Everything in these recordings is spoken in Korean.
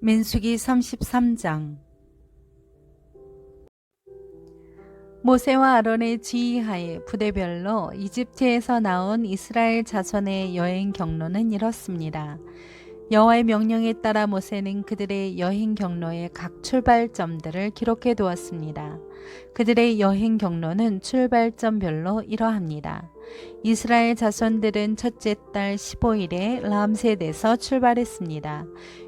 민수기 33장. 모세와 아론의 지휘하에 부대별로 이집트에서 나온 이스라엘 자손의 여행 경로는 이렇습니다. 여호와의 명령에 따라 모세는 그들의 여행 경로의 각 출발점들을 기록해 두었습니다. 그들의 여행 경로는 출발점별로 이러합니다. 이스라엘 자손들은 첫째 달 15일에 람셋에서 출발했습니다.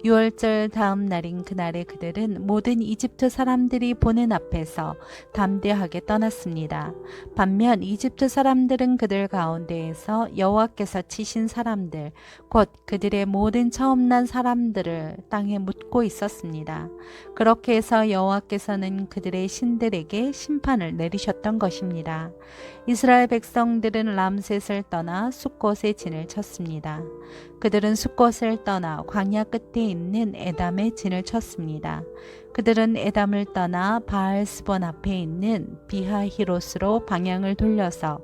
6월절 다음 날인 그날에 그들은 모든 이집트 사람들이 보는 앞에서 담대하게 떠났습니다. 반면 이집트 사람들은 그들 가운데에서 여호와께서 치신 사람들, 곧 그들의 모든 처음 난 사람들을 땅에 묻고 있었습니다. 그렇게 해서 여호와께서는 그들의 신들에게 심판을 내리셨던 것입니다. 이스라엘 백성들은 람셋을 떠나 숫곳에 진을 쳤습니다. 그들은 숫곳을 떠나 광야 끝에 있는 에담에 진을 쳤습니다. 그들은 에담을 떠나 바알스본 앞에 있는 비하히롯으로 방향을 돌려서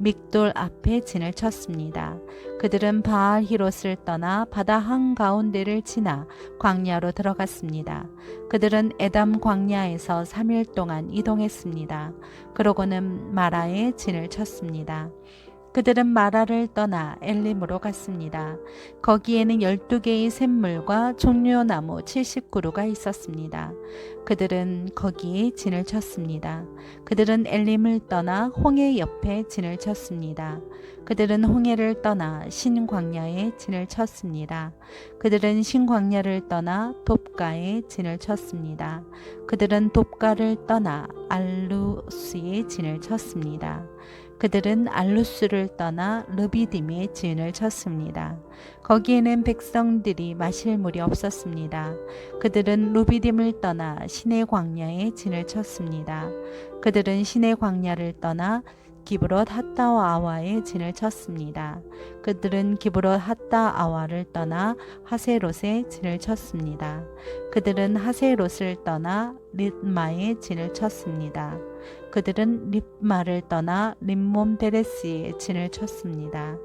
믹돌 앞에 진을 쳤습니다. 그들은 바알히롯을 떠나 바다 한가운데를 지나 광야로 들어갔습니다. 그들은 에담 광야에서 3일 동안 이동했습니다. 그러고는 마라에 진을 쳤습니다. 그들은 마라를 떠나 엘림으로 갔습니다. 거기에는 12개의 샘물과 종려나무 70그루가 있었습니다. 그들은 거기에 진을 쳤습니다. 그들은 엘림을 떠나 홍해 옆에 진을 쳤습니다. 그들은 홍해를 떠나 신광야에 진을 쳤습니다. 그들은 신광야를 떠나 돕가에 진을 쳤습니다. 그들은 돕가를 떠나 알루스에 진을 쳤습니다. 그들은 알루스를 떠나 르비딤에 진을 쳤습니다. 거기에는 백성들이 마실 물이 없었습니다. 그들은 르비딤을 떠나 시내 광야에 진을 쳤습니다. 그들은 시내 광야를 떠나 기브롯 핫다아와에 진을 쳤습니다. 그들은 기브롯 핫다아와를 떠나 하세롯에 진을 쳤습니다. 그들은 하세롯을 떠나 릿마에 진을 쳤습니다. 그들은 립마를 떠나 림몬 베레스에 진을 쳤습니다.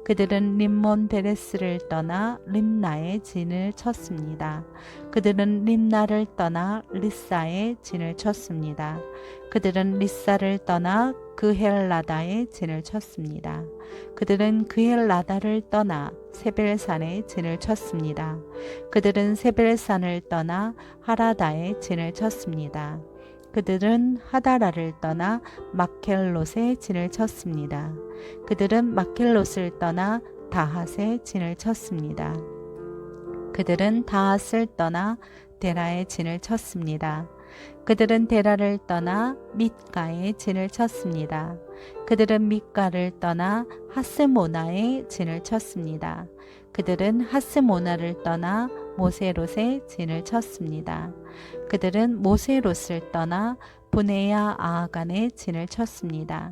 그들은 림몬 베레스를 떠나 림나에 진을 쳤습니다. 그들은 림나를 떠나 리사에 진을 쳤습니다. 그들은 리사를 떠나 그헬라다에 진을 쳤습니다. 그들은 그헬라다를 떠나 세벨산에 진을 쳤습니다. 그들은 세벨산을 떠나 하라다에 진을 쳤습니다. 그들은 하다라를 떠나 마켈롯에 진을 쳤습니다. 그들은 마켈롯을 떠나 다핫에 진을 쳤습니다. 그들은 다핫을 떠나 데라에 진을 쳤습니다. 그들은 데라를 떠나 밑가에 진을 쳤습니다. 그들은 밑가를 떠나 하스모나에 진을 쳤습니다. 그들은 하스모나를 떠나 모세롯에 진을 쳤습니다. 그들은 모세롯을 떠나 부네야 아하간에 진을 쳤습니다.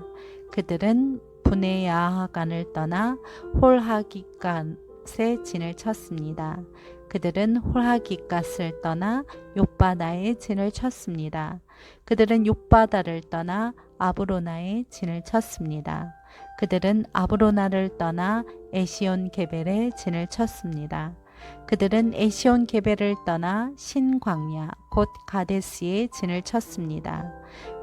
그들은 부네야 아하간을 떠나 홀하기갓에 진을 쳤습니다. 그들은 홀하기갓을 떠나 욥바다에 진을 쳤습니다. 그들은 욥바다를 떠나 아브로나에 진을 쳤습니다. 그들은 아브로나를 떠나 에시온 게벨에 진을 쳤습니다. 그들은 에시온 게벨을 떠나 신광야 곧 가데스에 진을 쳤습니다.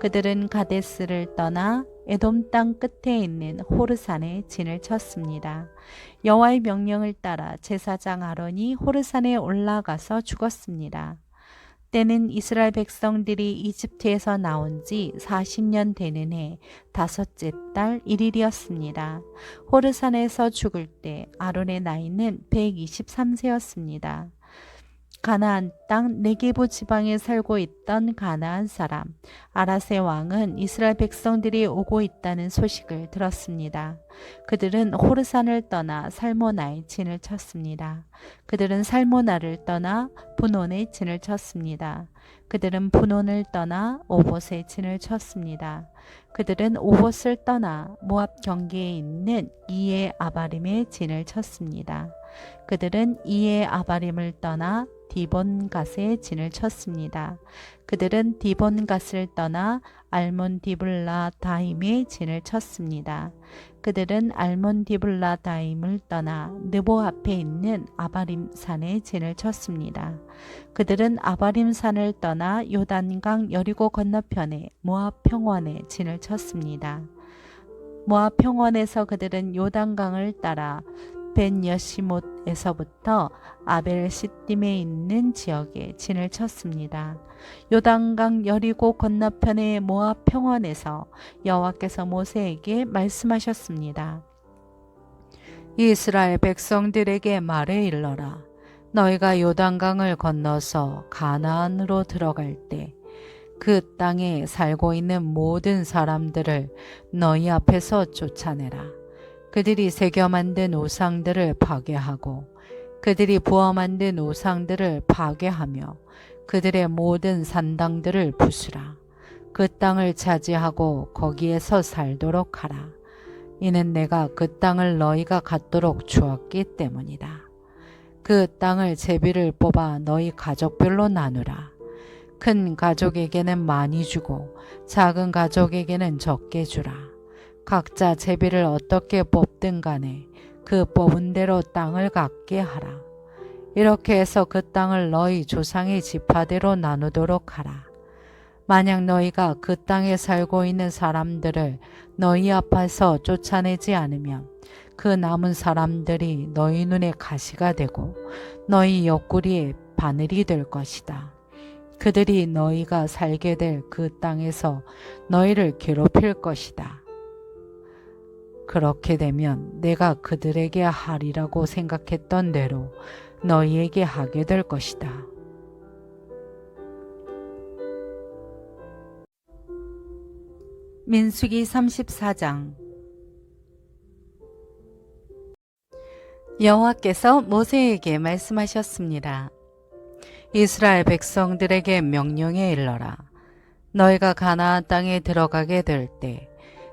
그들은 가데스를 떠나 에돔 땅 끝에 있는 호르산에 진을 쳤습니다. 여호와의 명령을 따라 제사장 아론이 호르산에 올라가서 죽었습니다. 때는 이스라엘 백성들이 이집트에서 나온 지 40년 되는 해 다섯째 달 1일이었습니다. 호르산에서 죽을 때 아론의 나이는 123세였습니다. 가나안 땅 네게부 지방에 살고 있던 가나안 사람 아라세 왕은 이스라엘 백성들이 오고 있다는 소식을 들었습니다. 그들은 호르산을 떠나 살모나에 진을 쳤습니다. 그들은 살모나를 떠나 분온에 진을 쳤습니다. 그들은 분온을 떠나 오봇에 진을 쳤습니다. 그들은 오봇을 떠나 모압 경계에 있는 이에 아바림에 진을 쳤습니다. 그들은 이에 아바림을 떠나 디본갓에 진을 쳤습니다. 그들은 디본갓을 떠나 알몬디블라다임에 진을 쳤습니다. 그들은 알몬디블라다임을 떠나 느보 앞에 있는 아바림 산에 진을 쳤습니다. 그들은 아바림 산을 떠나 요단강 여리고 건너편에 모압 평원에 진을 쳤습니다. 모압 평원에서 그들은 요단강을 따라 벤 여시못에서부터 아벨 시딤에 있는 지역에 진을 쳤습니다. 요단강 여리고 건너편의 모압 평원에서 여호와께서 모세에게 말씀하셨습니다. 이스라엘 백성들에게 말해 일러라. 너희가 요단강을 건너서 가나안으로 들어갈 때 그 땅에 살고 있는 모든 사람들을 너희 앞에서 쫓아내라. 그들이 새겨 만든 우상들을 파괴하고 그들이 부어 만든 우상들을 파괴하며 그들의 모든 산당들을 부수라. 그 땅을 차지하고 거기에서 살도록 하라. 이는 내가 그 땅을 너희가 갖도록 주었기 때문이다. 그 땅을 제비를 뽑아 너희 가족별로 나누라. 큰 가족에게는 많이 주고 작은 가족에게는 적게 주라. 각자 제비를 어떻게 뽑든 간에 그 뽑은 대로 땅을 갖게 하라. 이렇게 해서 그 땅을 너희 조상의 지파대로 나누도록 하라. 만약 너희가 그 땅에 살고 있는 사람들을 너희 앞에서 쫓아내지 않으면 그 남은 사람들이 너희 눈에 가시가 되고 너희 옆구리에 바늘이 될 것이다. 그들이 너희가 살게 될 그 땅에서 너희를 괴롭힐 것이다. 그렇게 되면 내가 그들에게 하리라고 생각했던 대로 너희에게 하게 될 것이다. 민수기 34장. 여호와께서 모세에게 말씀하셨습니다. 이스라엘 백성들에게 명령해 일러라. 너희가 가나안 땅에 들어가게 될 때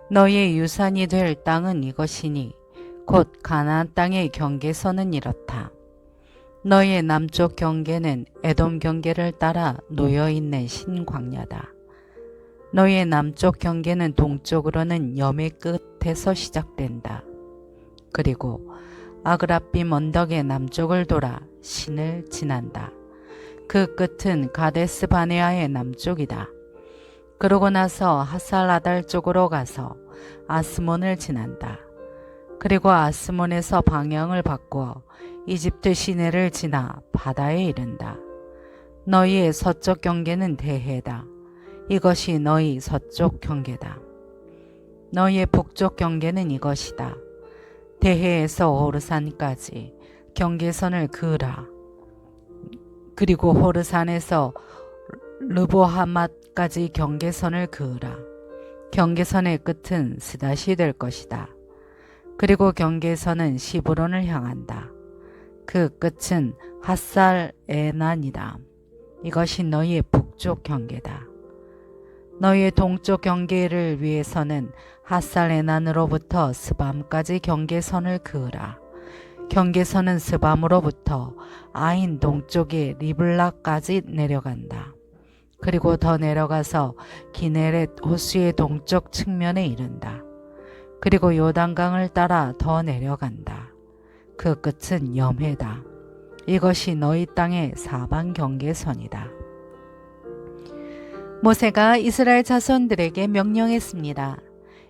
너희의 유산이 될 땅은 이것이니 곧 가나안 땅의 경계선은 이렇다. 너희의 남쪽 경계는 에돔 경계를 따라 놓여있는 신광야다. 너희의 남쪽 경계는 동쪽으로는 염의 끝에서 시작된다. 그리고 아그라빔 언덕의 남쪽을 돌아 신을 지난다. 그 끝은 가데스 바네아의 남쪽이다. 그러고 나서 하살아달 쪽으로 가서 아스몬을 지난다. 그리고 아스몬에서 방향을 바꾸어 이집트 시내를 지나 바다에 이른다. 너희의 서쪽 경계는 대해다. 이것이 너희 서쪽 경계다. 너희의 북쪽 경계는 이것이다. 대해에서 호르산까지 경계선을 그으라. 그리고 호르산에서 르보하맛까지 경계선을 그으라. 경계선의 끝은 스닷이 될 것이다. 그리고 경계선은 시브론을 향한다. 그 끝은 핫살 에난이다. 이것이 너희의 북쪽 경계다. 너희의 동쪽 경계를 위해서는 핫살 에난으로부터 스밤까지 경계선을 그으라. 경계선은 스밤으로부터 아인 동쪽의 리블라까지 내려간다. 그리고 더 내려가서 기네렛 호수의 동쪽 측면에 이른다. 그리고 요단강을 따라 더 내려간다. 그 끝은 염해다. 이것이 너희 땅의 사방 경계선이다. 모세가 이스라엘 자손들에게 명령했습니다.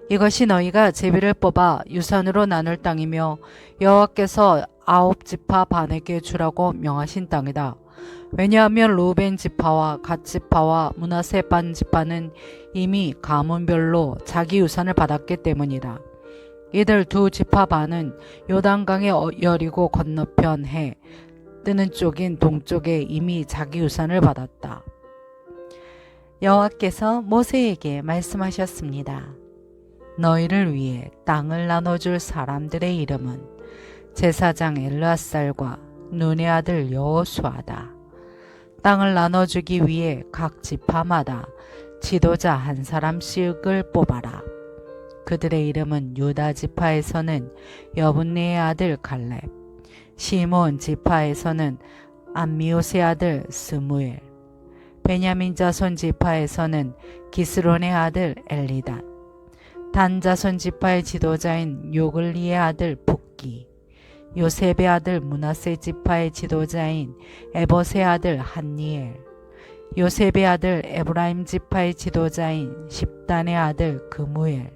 이것이 너희가 제비를 뽑아 유산으로 나눌 땅이며 여호와께서 9지파 반에게 주라고 명하신 땅이다. 왜냐하면 루벤 지파와 갓 지파와 므낫세 반 지파는 이미 가문별로 자기 유산을 받았기 때문이다. 이들 두 지파 반은 요단강의 여리고 건너편 해 뜨는 쪽인 동쪽에 이미 자기 유산을 받았다. 여호와께서 모세에게 말씀하셨습니다. 너희를 위해 땅을 나눠줄 사람들의 이름은 제사장 엘르앗살과 눈의 아들 여호수아다. 땅을 나눠주기 위해 각 지파마다 지도자 한 사람씩을 뽑아라. 그들의 이름은 유다 지파에서는 여분네의 아들 갈렙, 시몬 지파에서는 암미옷의 아들 스무엘, 베냐민 자손 지파에서는 기스론의 아들 엘리단, 단 자손 지파의 지도자인 요글리의 아들 붓기, 요셉의 아들 므낫세 지파의 지도자인 에봇의 아들 한니엘, 요셉의 아들 에브라임 지파의 지도자인 십단의 아들 그무엘,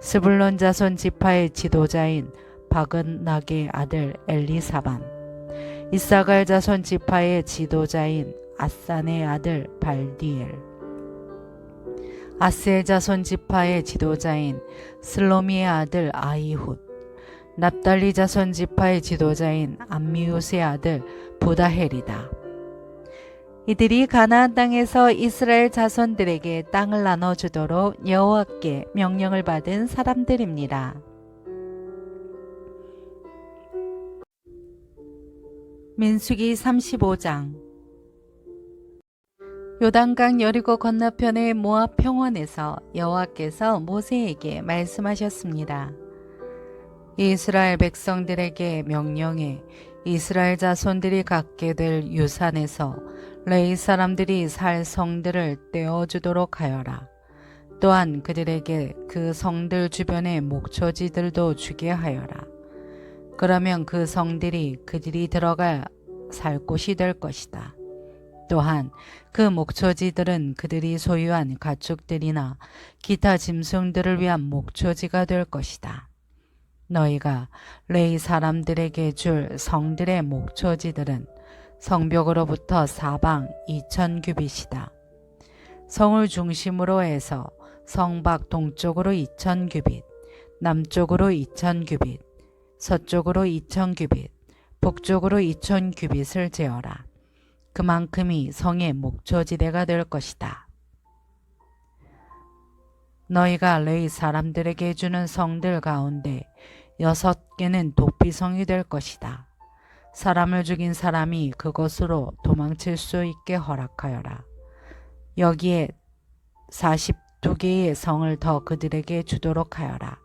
스불론 자손 지파의 지도자인 바그낙의 아들 엘리사반, 이사갈 자손 지파의 지도자인 아산의 아들 발디엘, 아스엘 자손 지파의 지도자인 슬로미의 아들 아이훗, 납달리 자손 지파의 지도자인 암미웃의 아들 부다헬이다. 이들이 가나안 땅에서 이스라엘 자손들에게 땅을 나눠주도록 여호와께 명령을 받은 사람들입니다. 민수기 35장. 요단강 여리고 건너편의 모압 평원에서 여호와께서 모세에게 말씀하셨습니다. 이스라엘 백성들에게 명령해 이스라엘 자손들이 갖게 될 유산에서 레위 사람들이 살 성들을 떼어주도록 하여라. 또한 그들에게 그 성들 주변의 목초지들도 주게 하여라. 그러면 그 성들이 그들이 들어갈 살 곳이 될 것이다. 또한 그 목초지들은 그들이 소유한 가축들이나 기타 짐승들을 위한 목초지가 될 것이다. 너희가 레위 사람들에게 줄 성들의 목초지들은 성벽으로부터 사방 2000규빗이다. 성을 중심으로 해서 성 밖 동쪽으로 2000규빗, 남쪽으로 2000규빗, 서쪽으로 2000규빗, 북쪽으로 2000규빗을 재어라. 그만큼이 성의 목초지대가 될 것이다. 너희가 레위 사람들에게 주는 성들 가운데 6개는 도피성이 될 것이다. 사람을 죽인 사람이 그것으로 도망칠 수 있게 허락하여라. 여기에 42개의 성을 더 그들에게 주도록 하여라.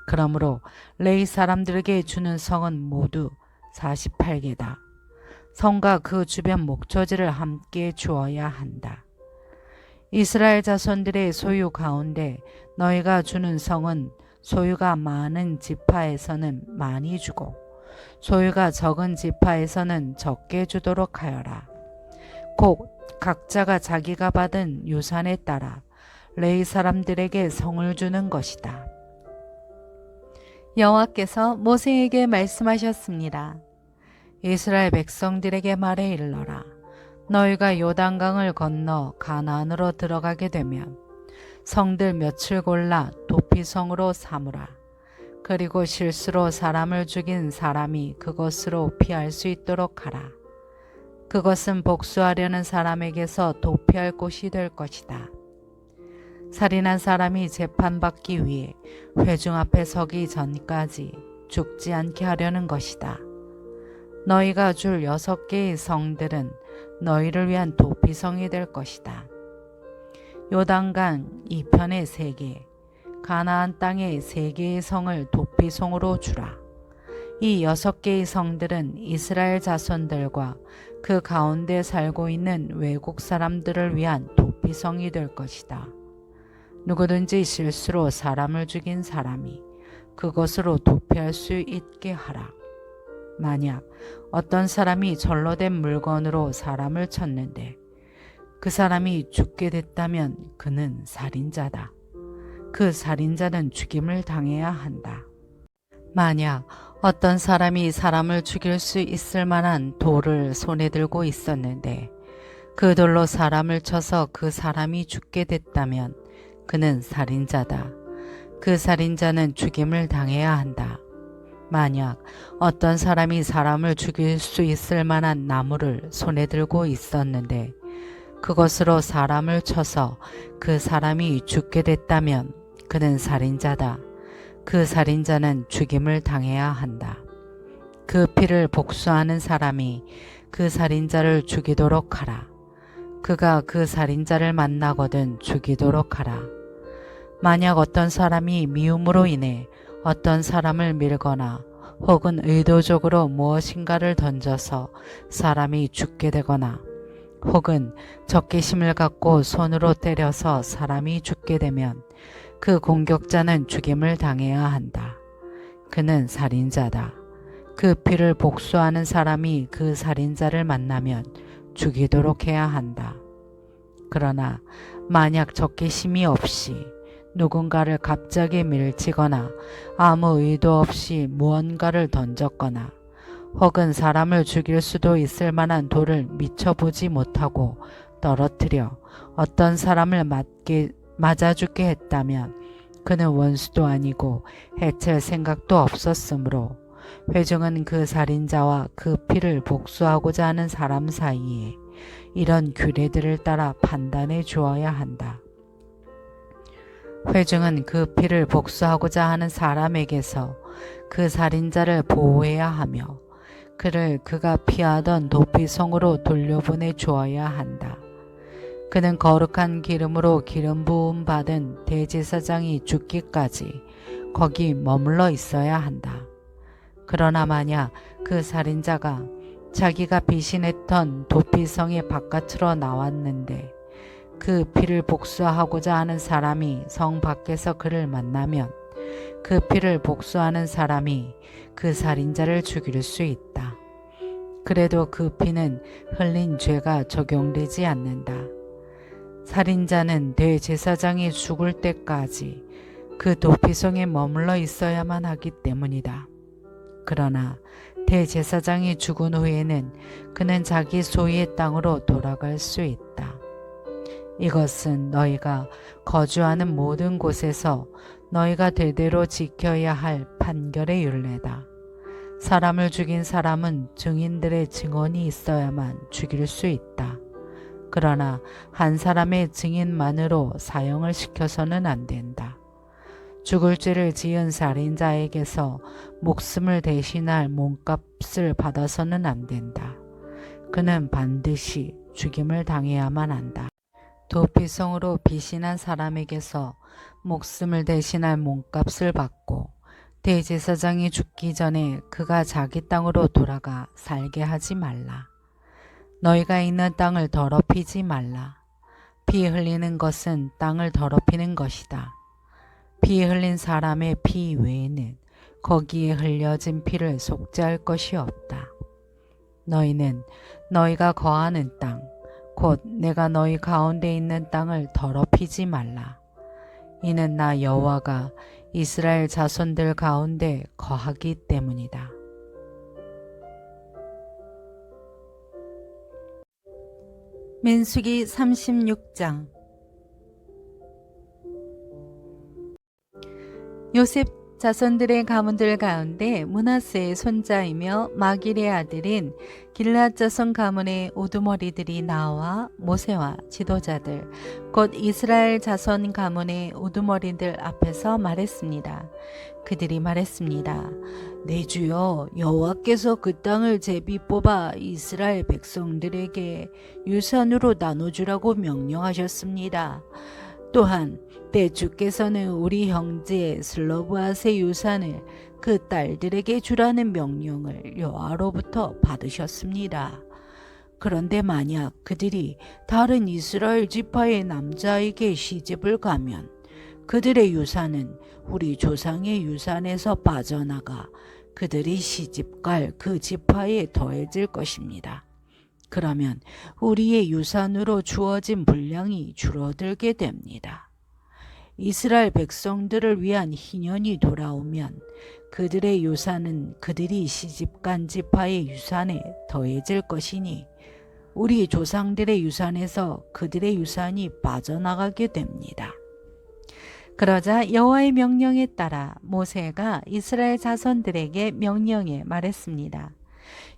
그러므로 레위 사람들에게 주는 성은 모두 48개다. 성과 그 주변 목초지를 함께 주어야 한다. 이스라엘 자손들의 소유 가운데 너희가 주는 성은 소유가 많은 지파에서는 많이 주고 소유가 적은 지파에서는 적게 주도록 하여라. 곧 각자가 자기가 받은 유산에 따라 레위 사람들에게 성을 주는 것이다. 여호와께서 모세에게 말씀하셨습니다. 이스라엘 백성들에게 말해 일러라. 너희가 요단강을 건너 가나안으로 들어가게 되면 성들 몇을 골라 도피성으로 삼으라. 그리고 실수로 사람을 죽인 사람이 그것으로 피할 수 있도록 하라. 그것은 복수하려는 사람에게서 도피할 곳이 될 것이다. 살인한 사람이 재판받기 위해 회중 앞에 서기 전까지 죽지 않게 하려는 것이다. 너희가 줄 6개의 성들은 너희를 위한 도피성이 될 것이다. 요단강 이편에 3개, 가나안 땅에 3개의 성을 도피성으로 주라. 이 6개의 성들은 이스라엘 자손들과 그 가운데 살고 있는 외국 사람들을 위한 도피성이 될 것이다. 누구든지 실수로 사람을 죽인 사람이 그것으로 도피할 수 있게 하라. 만약 어떤 사람이 절로 된 물건으로 사람을 쳤는데 그 사람이 죽게 됐다면 그는 살인자다. 그 살인자는 죽임을 당해야 한다. 만약 어떤 사람이 사람을 죽일 수 있을 만한 돌을 손에 들고 있었는데 그 돌로 사람을 쳐서 그 사람이 죽게 됐다면 그는 살인자다. 그 살인자는 죽임을 당해야 한다. 만약 어떤 사람이 사람을 죽일 수 있을 만한 나무를 손에 들고 있었는데 그것으로 사람을 쳐서 그 사람이 죽게 됐다면 그는 살인자다. 그 살인자는 죽임을 당해야 한다. 그 피를 복수하는 사람이 그 살인자를 죽이도록 하라. 그가 그 살인자를 만나거든 죽이도록 하라. 만약 어떤 사람이 미움으로 인해 어떤 사람을 밀거나 혹은 의도적으로 무엇인가를 던져서 사람이 죽게 되거나 혹은 적개심을 갖고 손으로 때려서 사람이 죽게 되면 그 공격자는 죽임을 당해야 한다. 그는 살인자다. 그 피를 복수하는 사람이 그 살인자를 만나면 죽이도록 해야 한다. 그러나 만약 적개심이 없이 누군가를 갑자기 밀치거나 아무 의도 없이 무언가를 던졌거나 혹은 사람을 죽일 수도 있을 만한 돌을 미처 보지 못하고 떨어뜨려 어떤 사람을 맞아 죽게 했다면 그는 원수도 아니고 해칠 생각도 없었으므로 회중은 그 살인자와 그 피를 복수하고자 하는 사람 사이에 이런 규례들을 따라 판단해 주어야 한다. 회중은 그 피를 복수하고자 하는 사람에게서 그 살인자를 보호해야 하며 그를 그가 피하던 도피성으로 돌려보내 주어야 한다. 그는 거룩한 기름으로 기름 부음 받은 대제사장이 죽기까지 거기 머물러 있어야 한다. 그러나 만약 그 살인자가 자기가 피신했던 도피성의 바깥으로 나왔는데 그 피를 복수하고자 하는 사람이 성 밖에서 그를 만나면 그 피를 복수하는 사람이 그 살인자를 죽일 수 있다. 그래도 그 피는 흘린 죄가 적용되지 않는다. 살인자는 대제사장이 죽을 때까지 그 도피성에 머물러 있어야만 하기 때문이다. 그러나 대제사장이 죽은 후에는 그는 자기 소유의 땅으로 돌아갈 수 있다. 이것은 너희가 거주하는 모든 곳에서 너희가 대대로 지켜야 할 판결의 율례다. 사람을 죽인 사람은 증인들의 증언이 있어야만 죽일 수 있다. 그러나 한 사람의 증인만으로 사형을 시켜서는 안 된다. 죽을 죄를 지은 살인자에게서 목숨을 대신할 몸값을 받아서는 안 된다. 그는 반드시 죽임을 당해야만 한다. 도피성으로 피신한 사람에게서 목숨을 대신할 몸값을 받고 대제사장이 죽기 전에 그가 자기 땅으로 돌아가 살게 하지 말라. 너희가 있는 땅을 더럽히지 말라. 피 흘리는 것은 땅을 더럽히는 것이다. 피 흘린 사람의 피 외에는 거기에 흘려진 피를 속죄할 것이 없다. 너희는 너희가 거하는 땅, 곧 내가 너희 가운데 있는 땅을 더럽히지 말라. 이는 나 여호와가 이스라엘 자손들 가운데 거하기 때문이다. 민수기 36장. 요셉 자손들의 가문들 가운데 므낫세의 손자이며 마길의 아들인 길앗 자손 가문의 우두머리들이 나와 모세와 지도자들 곧 이스라엘 자손 가문의 우두머리들 앞에서 말했습니다. 그들이 말했습니다. 내 주여, 여호와께서 그 땅을 제비 뽑아 이스라엘 백성들에게 유산으로 나눠주라고 명령하셨습니다. 또한 내 주께서는 우리 형제 슬로브앗의 유산을 그 딸들에게 주라는 명령을 여호와로부터 받으셨습니다. 그런데 만약 그들이 다른 이스라엘 지파의 남자에게 시집을 가면 그들의 유산은 우리 조상의 유산에서 빠져나가 그들이 시집갈 그 지파에 더해질 것입니다. 그러면 우리의 유산으로 주어진 분량이 줄어들게 됩니다. 이스라엘 백성들을 위한 희년이 돌아오면 그들의 유산은 그들이 시집간 지파의 유산에 더해질 것이니 우리 조상들의 유산에서 그들의 유산이 빠져나가게 됩니다. 그러자 여호와의 명령에 따라 모세가 이스라엘 자손들에게 명령해 말했습니다.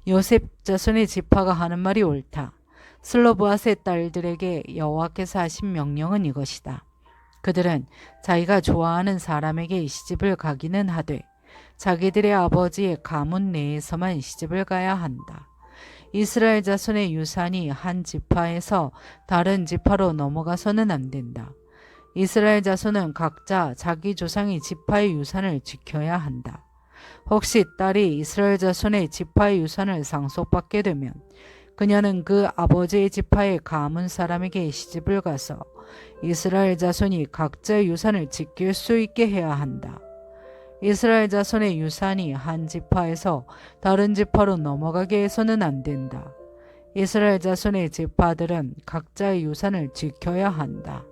요셉 자손의 지파가 하는 말이 옳다. 슬로브앗의 딸들에게 여호와께서 하신 명령은 이것이다. 그들은 자기가 좋아하는 사람에게 시집을 가기는 하되 자기들의 아버지의 가문 내에서만 시집을 가야 한다. 이스라엘 자손의 유산이 한 지파에서 다른 지파로 넘어가서는 안 된다. 이스라엘 자손은 각자 자기 조상의 지파의 유산을 지켜야 한다. 혹시 딸이 이스라엘 자손의 지파의 유산을 상속받게 되면 그녀는 그 아버지의 지파의 가문 사람에게 시집을 가서 이스라엘 자손이 각자의 유산을 지킬 수 있게 해야 한다. 이스라엘 자손의 유산이 한 지파에서 다른 지파로 넘어가게 해서는 안 된다. 이스라엘 자손의 지파들은 각자의 유산을 지켜야 한다.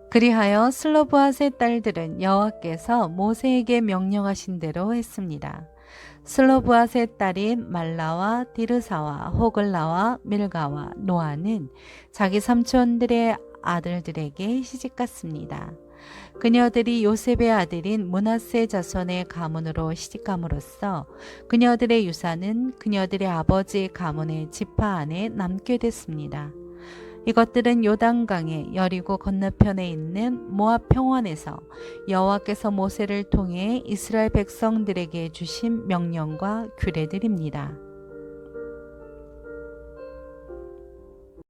그리하여 슬로브앗의 딸들은 여호와께서 모세에게 명령하신 대로 했습니다. 슬로브앗의 딸인 말라와 디르사와 호글라와 밀가와 노아는 자기 삼촌들의 아들들에게 시집갔습니다. 그녀들이 요셉의 아들인 므낫세 자손의 가문으로 시집감으로써 그녀들의 유산은 그녀들의 아버지의 가문의 지파 안에 남게 됐습니다. 이것들은 요단강의 여리고 건너편에 있는 모압 평원에서 여호와께서 모세를 통해 이스라엘 백성들에게 주신 명령과 규례들입니다.